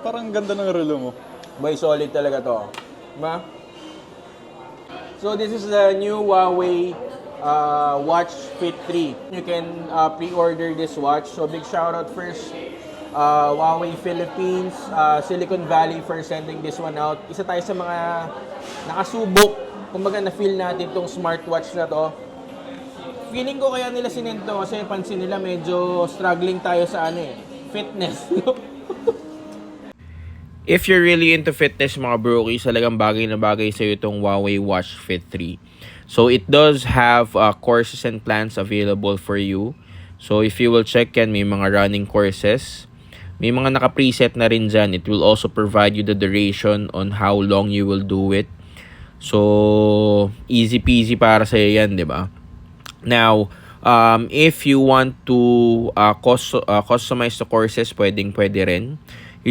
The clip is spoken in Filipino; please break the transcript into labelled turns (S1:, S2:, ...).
S1: Parang ganda ng relo mo.
S2: Boy, solid talaga to. Diba? So this is the new Huawei Watch Fit 3. You can pre-order this watch. So big shoutout first Huawei Philippines, Silicon Valley for sending this one out. Isa tayo sa mga nakasubok. Kumbaga na-feel natin tong smartwatch na to. Feeling ko kaya nila sinend to kasi pansin nila medyo struggling tayo sa fitness. If you're really into fitness mga brokies, talagang bagay na bagay sa iyo itong Huawei Watch Fit 3. So it does have courses and plans available for you. So if you will check yan, may mga running courses. May mga naka-preset na rin dyan. It will also provide you the duration on how long you will do it. So easy peasy para sa iyo yan, di ba? Now, if you want to customize the courses, pwede rin.